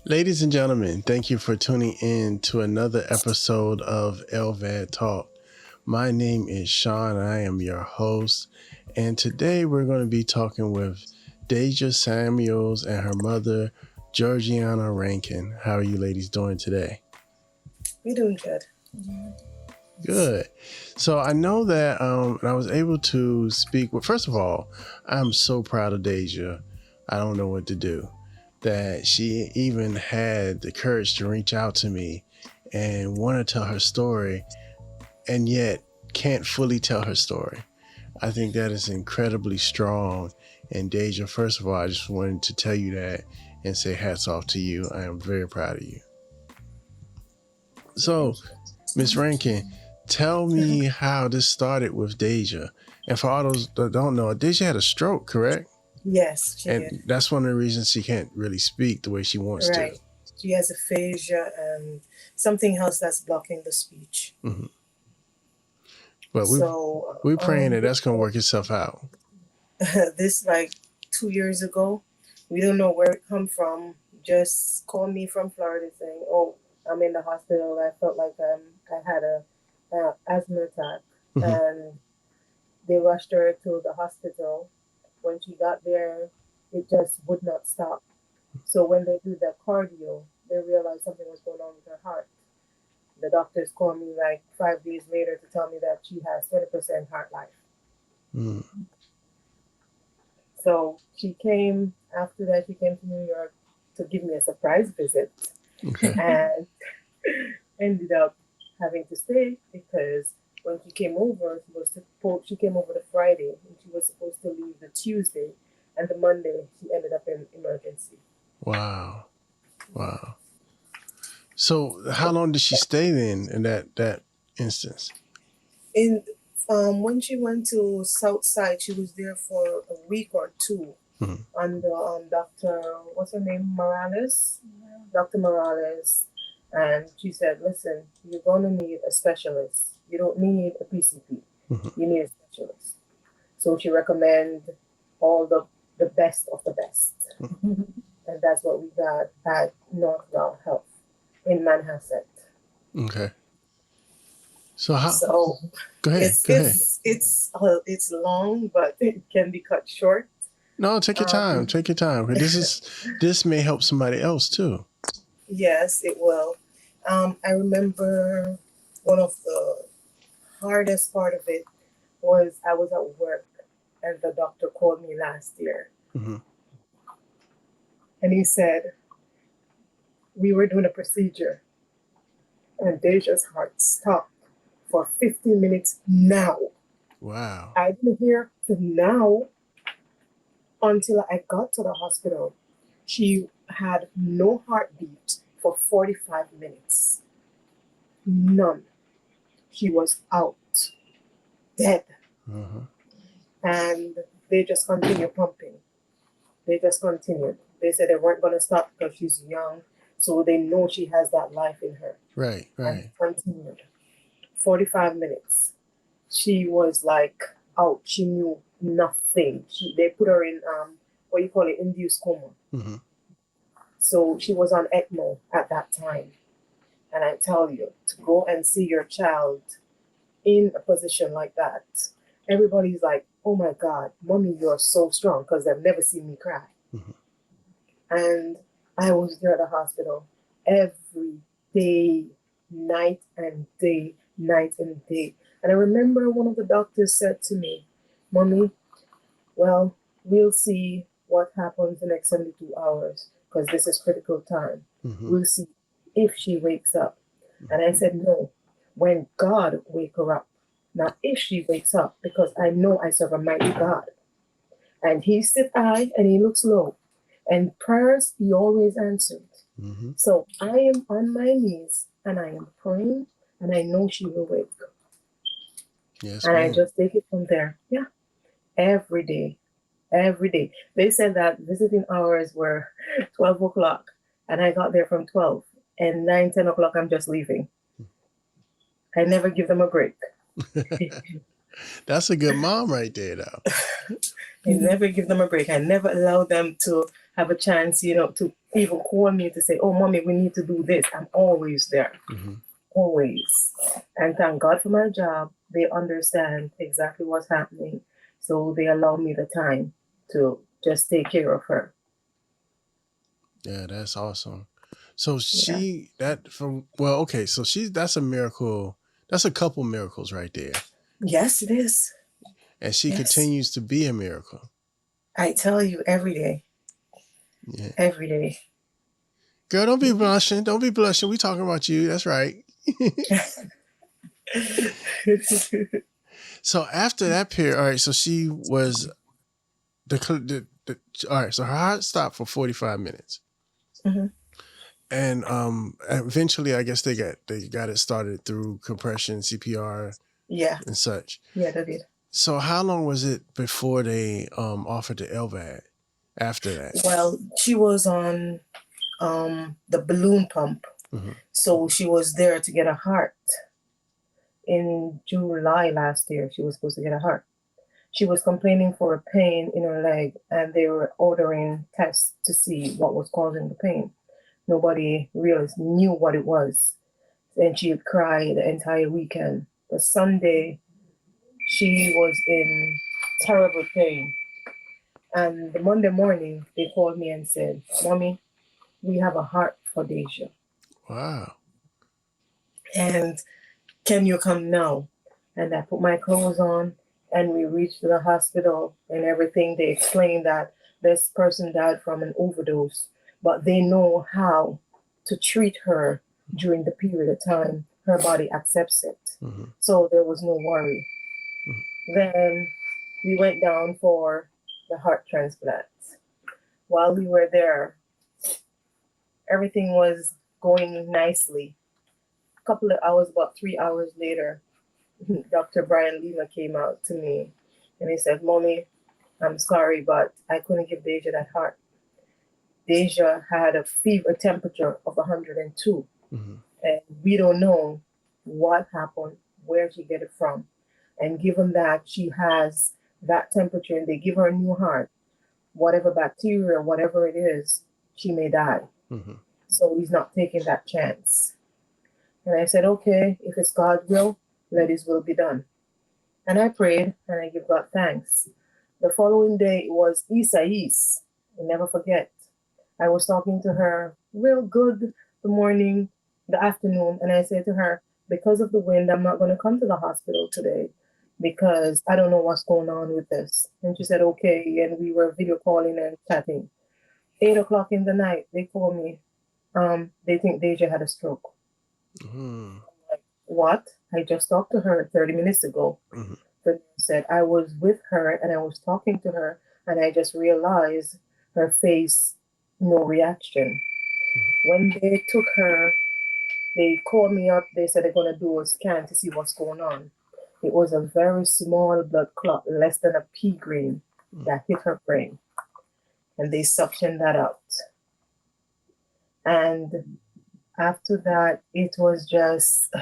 Ladies and gentlemen, thank you for tuning in to another episode of LVAD Talk. My name is Shawn, and I am your host. And today we're going to be talking with Dèjá Samuels and her mother, Georgiana Rankin. How are you ladies doing today? We're doing good. Good. So I know that I was able to speak with, first of all, I'm so proud of Dèjá. I don't know what to do. That she even had the courage to reach out to me and want to tell her story and yet can't fully tell her story. I think that is incredibly strong. And Dèjá, first of all, I just wanted to tell you that and say hats off to you. I am very proud of you. So, Miss Rankin, tell me how this started with Dèjá. And for all those that don't know, Dèjá had a stroke, correct? Yes, she And did. that's one of the reasons she can't really speak the way she wants Right. She has aphasia and something else that's blocking the speech. to. Mm-hmm. But So we're praying that that's going to work itself out. This like 2 years ago, we don't know where it come from. Just called me from Florida saying, "Oh, I'm in the hospital. I felt like I had a asthma attack," Mm-hmm. and they rushed her to the hospital. When she got there, it just would not stop. So when they do the cardio, they realized something was going on with her heart. The doctors called me like 5 days later to tell me that she has 20% heart life. Mm. So she came, after that, she came to New York to give me a surprise visit. Okay. And ended up having to stay because when she came over, she came over the Friday and she was supposed to leave the Tuesday, and the Monday she ended up in emergency. Wow. So how long did she stay then in that instance? When she went to Southside, she was there for a week or two. Mm-hmm. Under Dr. What's her name? Morales? Dr. Morales. And she said, listen, you're going to need a specialist. You don't need a PCP. Mm-hmm. You need a specialist. So she recommended all the best of the best. Mm-hmm. And that's what we got at Northwell Health in Manhasset. Okay. So how? So go ahead. It's long, but it can be cut short. No, take your time. Take your time. This may help somebody else too. Yes, it will. I remember one of the hardest part of it was I was at work and the doctor called me last year. Mm-hmm. And he said, we were doing a procedure and Dèjá's heart stopped for 15 minutes now. Wow. I didn't hear the now until I got to the hospital. She had no heartbeat for 45 minutes. None. She was out, dead. Uh-huh. And they just continued pumping. They just continued. They said they weren't going to stop because she's young, so they know she has that life in her. Right. And continued. 45 minutes. She was like out. She knew nothing. They put her in induced coma. Mm-hmm. So she was on ECMO at that time. And I tell you, to go and see your child in a position like that, everybody's like, oh my God, mommy, you're so strong, because they've never seen me cry. Mm-hmm. And I was there at the hospital every day, night and day. And I remember one of the doctors said to me, mommy, well, we'll see what happens the next 72 hours, because this is critical time. Mm-hmm. We'll see if she wakes up. Mm-hmm. And I said, no, when God wake her up, not if she wakes up, because I know I serve a mighty God. And he sit high and he looks low. And prayers he always answered. Mm-hmm. So I am on my knees and I am praying and I know she will wake. Yes, and ma'am. I just take it from there. Yeah. Every day. every day. They said that visiting hours were 12 o'clock, and I got there from 12. And 9, 10 o'clock, I'm just leaving. I never give them a break. That's a good mom right there, though. I never give them a break. I never allow them to have a chance, to even call me to say, oh, mommy, we need to do this. I'm always there. Mm-hmm. Always. And thank God for my job. They understand exactly what's happening. So they allow me the time to just take care of her. Yeah, that's awesome. So Yeah. that's a miracle. That's a couple miracles right there. Yes, it is. And she Yes. continues to be a miracle. I tell you, every day. Yeah. Every day. Girl, don't be blushing. Don't be blushing. We talking about you. That's right. So after that period, all right, so she was all right, so her heart stopped for 45 minutes. Mm-hmm. And eventually I guess they got it started through compression, CPR, Yeah. and such. Yeah, they did. So how long was it before they offered the LVAD after that? Well, she was on the balloon pump. Mm-hmm. So she was there to get a heart. In July last year, she was supposed to get a heart. She was complaining for a pain in her leg, and they were ordering tests to see what was causing the pain. Nobody really knew what it was. And she had cried the entire weekend. The Sunday, she was in terrible pain. And the Monday morning, they called me and said, Mommy, we have a heart for Dèjá. Wow. And can you come now? And I put my clothes on, and we reached the hospital and everything. They explained that this person died from an overdose, but they know how to treat her during the period of time her body accepts it. Mm-hmm. So there was no worry. Mm-hmm. Then we went down for the heart transplant. While we were there, everything was going nicely. A couple of hours, about 3 hours later, Dr. Brian Lima came out to me and he said, Mommy, I'm sorry, but I couldn't give Dèjá that heart. Dèjá had a fever temperature of 102. Mm-hmm. And we don't know what happened, where she get it from. And given that she has that temperature and they give her a new heart, whatever bacteria, whatever it is, she may die. Mm-hmm. So he's not taking that chance. And I said, okay, if it's God's will, let his will be done. And I prayed and I give God thanks. The following day was Isais. I'll never forget. I was talking to her real good the morning, the afternoon, and I said to her, because of the wind, I'm not going to come to the hospital today because I don't know what's going on with this. And she said, okay. And we were video calling and chatting. 8 o'clock in the night, they called me. They think Dèjá had a stroke. Mm-hmm. Like, what? I just talked to her 30 minutes ago. Mm-hmm. The nurse said I was with her and I was talking to her and I just realized her face, no reaction. Mm-hmm. When they took her, they called me up. They said they're going to do a scan to see what's going on. It was a very small blood clot, less than a pea grain, that hit her brain. And they suctioned that out. And after that, it was just,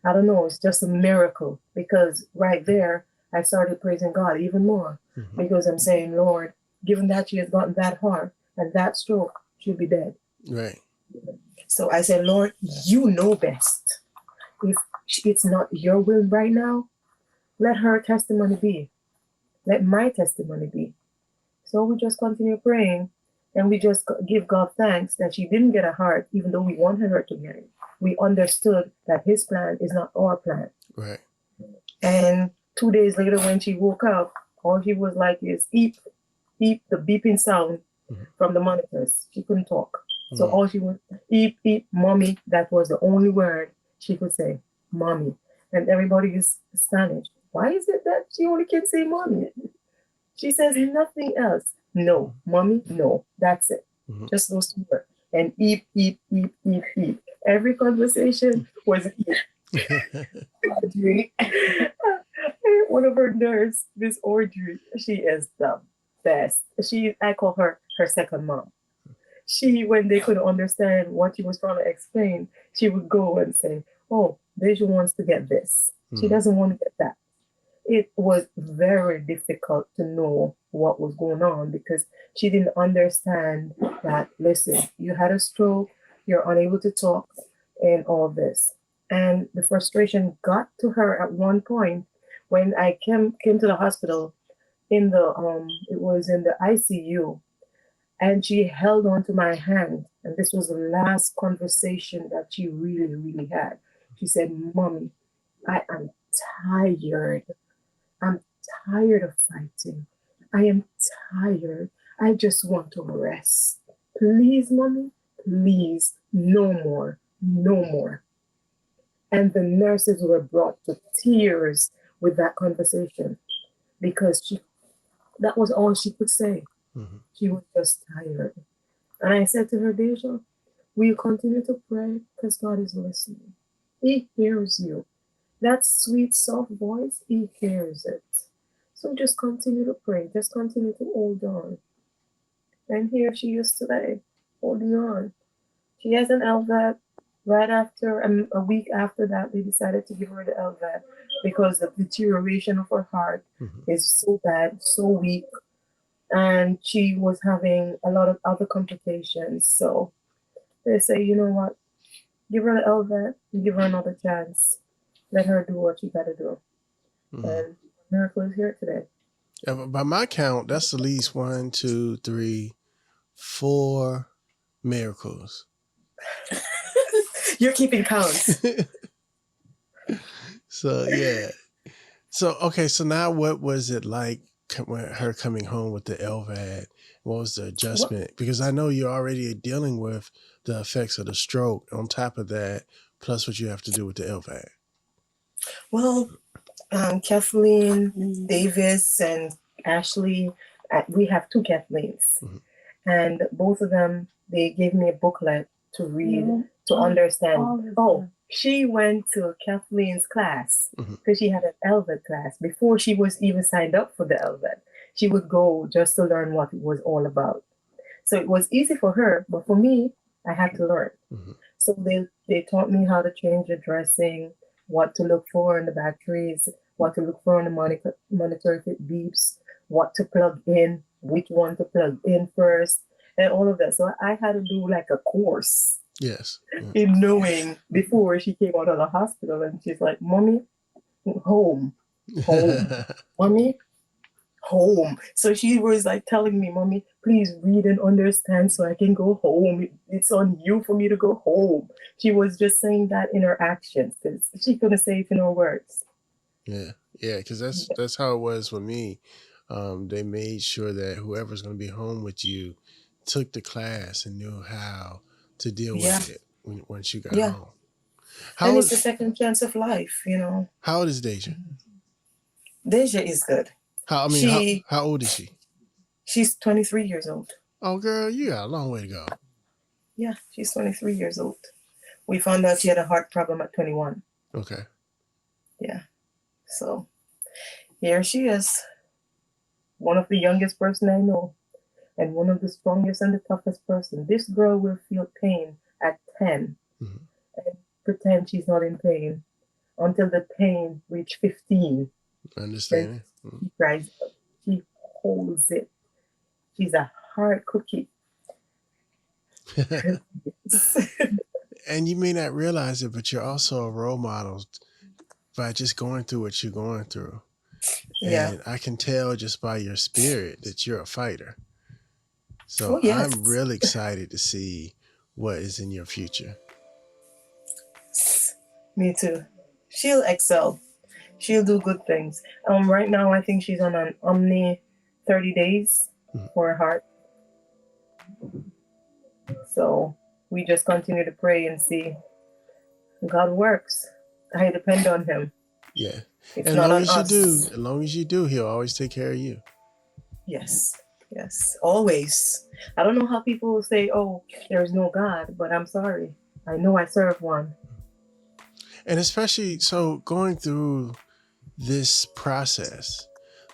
I don't know, it's just a miracle. Because right there, I started praising God even more. Mm-hmm. Because I'm saying, Lord, given that she has gotten that heart and that stroke, she'll be dead. Right. So I said, Lord, you know best. If it's not your will right now, let her testimony be. Let my testimony be. So we just continue praying and we just give God thanks that she didn't get a heart, even though we wanted her to get it. We understood that his plan is not our plan. Right. And 2 days later, when she woke up, all she was like is eep, eep, the beeping sound from the monitors. She couldn't talk. So all she was, eep, eep, mommy. That was the only word she could say, mommy. And everybody is astonished. Why is it that she only can say mommy? She says nothing else. No, mommy, no. That's it. Mm-hmm. Just those two words. And eep, eep, eep, eep, eep. Every conversation was eep. Audrey, one of her nurse, Miss Audrey, she is dumb. best. I call her second mom. When they couldn't understand what she was trying to explain, she would go and say, "Oh, Dèjá wants to get this. She Mm-hmm. doesn't want to get that." It was very difficult to know what was going on because she didn't understand that, listen, you had a stroke, you're unable to talk, and all this. And the frustration got to her at one point when I came to the hospital in the it was in the ICU, and she held on to my hand, and this was the last conversation that she really, really had. She said, "Mommy, I am tired. I'm tired of fighting. I am tired. I just want to rest. Please, mommy, please, no more, no more." And the nurses were brought to tears with that conversation because that was all she could say. Mm-hmm. She was just tired. And I said to her, "Dèjá, will you continue to pray? Because God is listening. He hears you. That sweet, soft voice, He hears it. So just continue to pray. Just continue to hold on." And here she is today, holding on. She has an LVAD. Right after, a week after that, they decided to give her the LVAD because the deterioration of her heart Mm-hmm. is so bad, so weak, and she was having a lot of other complications. So they say, you know what? Give her the LVAD and give her another chance. Let her do what she got to do. Mm-hmm. And miracle is here today. By my count, that's at least 1, 2, 3, 4 miracles. You're keeping count. So yeah. So okay. So now, what was it like her coming home with the LVAD? What was the What? adjustment? Because I know you're already dealing with the effects of the stroke. On top of that, plus what you have to do with the LVAD. Well, Kathleen Davis and Ashley, we have two Kathleens, Mm-hmm. and both of them, they gave me a booklet to read to understand. Oh, she went to Kathleen's class Mm-hmm. because she had an LVAD class before she was even signed up for the LVAD. She would go just to learn what it was all about. So it was easy for her, but for me, I had to learn. Mm-hmm. So they taught me how to change the dressing, what to look for in the batteries, what to look for on the monitor if it beeps, what to plug in, which one to plug in first, and all of that. So I had to do like a course Yes. in knowing before she came out of the hospital, and she's like, "Mommy, home, home, mommy, home." So she was like telling me, "Mommy, please read and understand so I can go home. It's on you for me to go home." She was just saying that in her actions because she couldn't say it in her words. Yeah. Yeah. Because that's how it was with me. They made sure that whoever's going to be home with you took the class and knew how to deal Yeah, with it once you got yeah. home. And How it's a old, second chance of life. how old is Dèjá? Dèjá is good. How I mean She how old is she? she's 23 years old. Oh girl, you got a long way to go. Yeah, she's 23 years old. We found out she had a heart problem at 21. Okay. Yeah. So here she is, one of the youngest person I know, and one of the strongest and the toughest person. This girl will feel pain at 10 Mm-hmm. and pretend she's not in pain until the pain reach 15. Then Understanding. she cries out. She holds it. She's a hard cookie. And you may not realize it, but you're also a role model by just going through what you're going through. Yeah. And I can tell just by your spirit that you're a fighter. So Oh, yes. I'm really excited to see what is in your future. Me too. She'll excel. She'll do good things. Right now, I think she's on an Omni 30 days Mhm. for her heart. So we just continue to pray and see. God works. I depend on Him. Yeah. It's As not long on as you do, us. as long as you do, he'll always take care of you. Yes. Yes. Always. I don't know how people will say, "Oh, there's no God," but I'm sorry. I know I serve one. And especially so going through this process,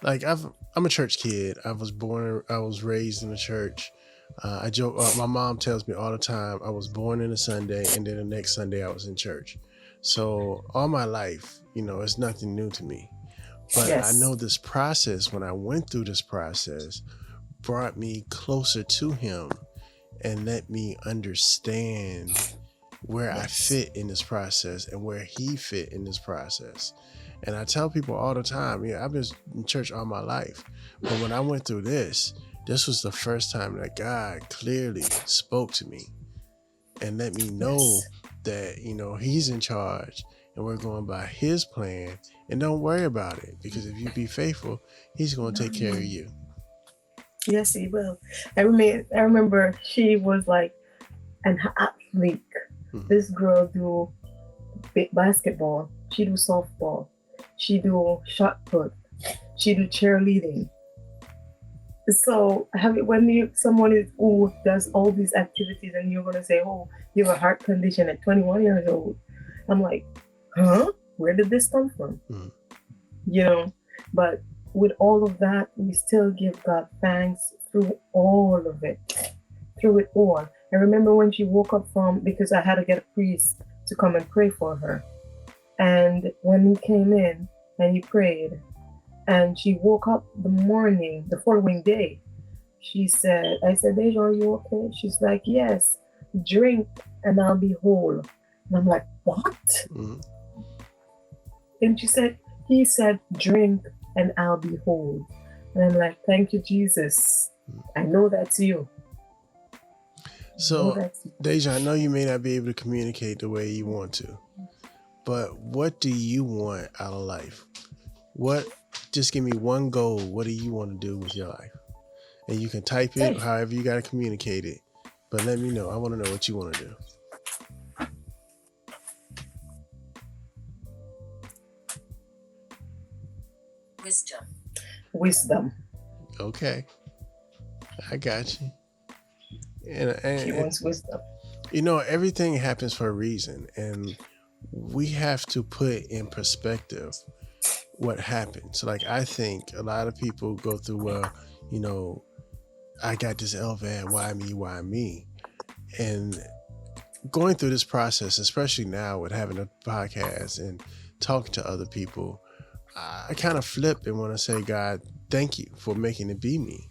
like I'm a church kid. I was raised in the church. I joke. My mom tells me all the time I was born in a Sunday, and then the next Sunday I was in church. So all my life, it's nothing new to me. But I Yes. know this process, when I went through this process, brought me closer to him and let me understand where I fit in this process and where he fit in this process. And I tell people all the time, I've been in church all my life, but when I went through this was the first time that God clearly spoke to me and let me know that, he's in charge and we're going by his plan, and don't worry about it, because if you be faithful, he's going to take care of you. Yes, he will. I remember she was like an athlete. Mhm. This girl do basketball. She do softball. She do shot put. She do cheerleading. So when someone who does all these activities and you're gonna say, "Oh, you have a heart condition at 21 years old," I'm like, "Huh? Where did this come from?" Mhm. But with all of that, we still give God thanks through all of it, through it all. I remember when she woke up because I had to get a priest to come and pray for her. And when he came in and he prayed, and she woke up the following day, I said, "Dèjá, are you okay?" She's like, "Yes, drink and I'll be whole." And I'm like, "What?" Mhm. And he said, "Drink and I'll be whole." And I'm like, "Thank you, Jesus. I know that's you." So, Dèjá, I know you may not be able to communicate the way you want to, but what do you want out of life? Just give me one goal. What do you want to do with your life? And you can type it however you got to communicate it, but let me know. I want to know what you want to do. Wisdom. Okay. I got you. She wants wisdom. Everything happens for a reason, and we have to put in perspective what happened. So, like, I think a lot of people go through, I got this LVAD, why me? And going through this process, especially now with having a podcast and talking to other people, I kind of flip and want to say, God, thank you for making it be me.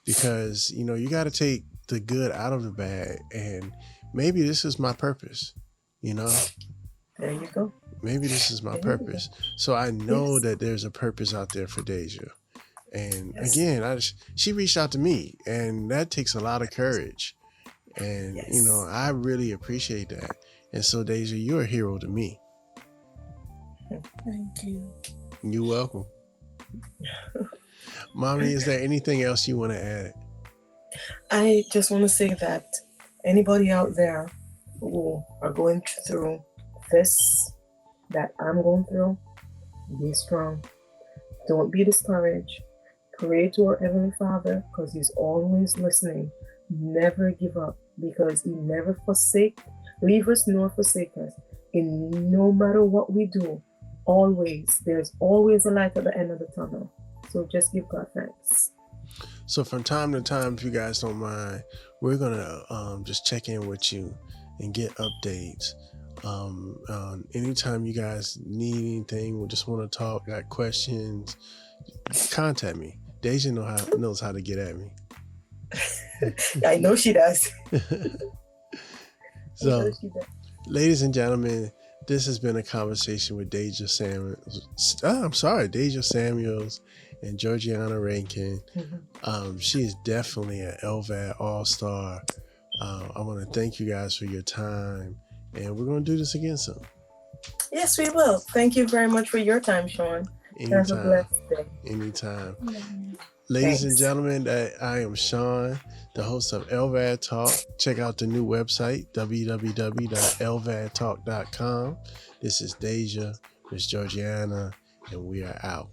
Because, you got to take the good out of the bad, and maybe this is my purpose, There you go. Maybe this is my purpose. So I know that there's a purpose out there for Dèjá. And again, she reached out to me, and that takes a lot of courage. And, I really appreciate that. And so, Dèjá, you're a hero to me. Thank you. You're welcome. Mommy, is there anything else you want to add? I just want to say that anybody out there who are going through this that I'm going through, be strong. Don't be discouraged. Pray to our Heavenly Father, because He's always listening. Never give up, because He never leave us nor forsake us. And no matter what we do, there's always a light at the end of the tunnel. So just give God thanks. So from time to time, if you guys don't mind, we're going to just check in with you and get updates. Anytime you guys need anything or just want to talk, got questions, contact me. Dèjá knows how to get at me. I know she does. So, ladies and gentlemen, this has been a conversation with Dèjá Samuels and Georgiana Rankin. She is definitely an LVAD all-star. I want to thank you guys for your time, and we're going to do this again soon. Yes, we will. Thank you very much for your time, Shawn. Anytime. Have a blessed day. Anytime. Ladies and gentlemen, I am Shawn, the host of LVAD Talk. Check out the new website, www.lvadtalk.com. This is Dèjá, Miss Georgiana, and we are out.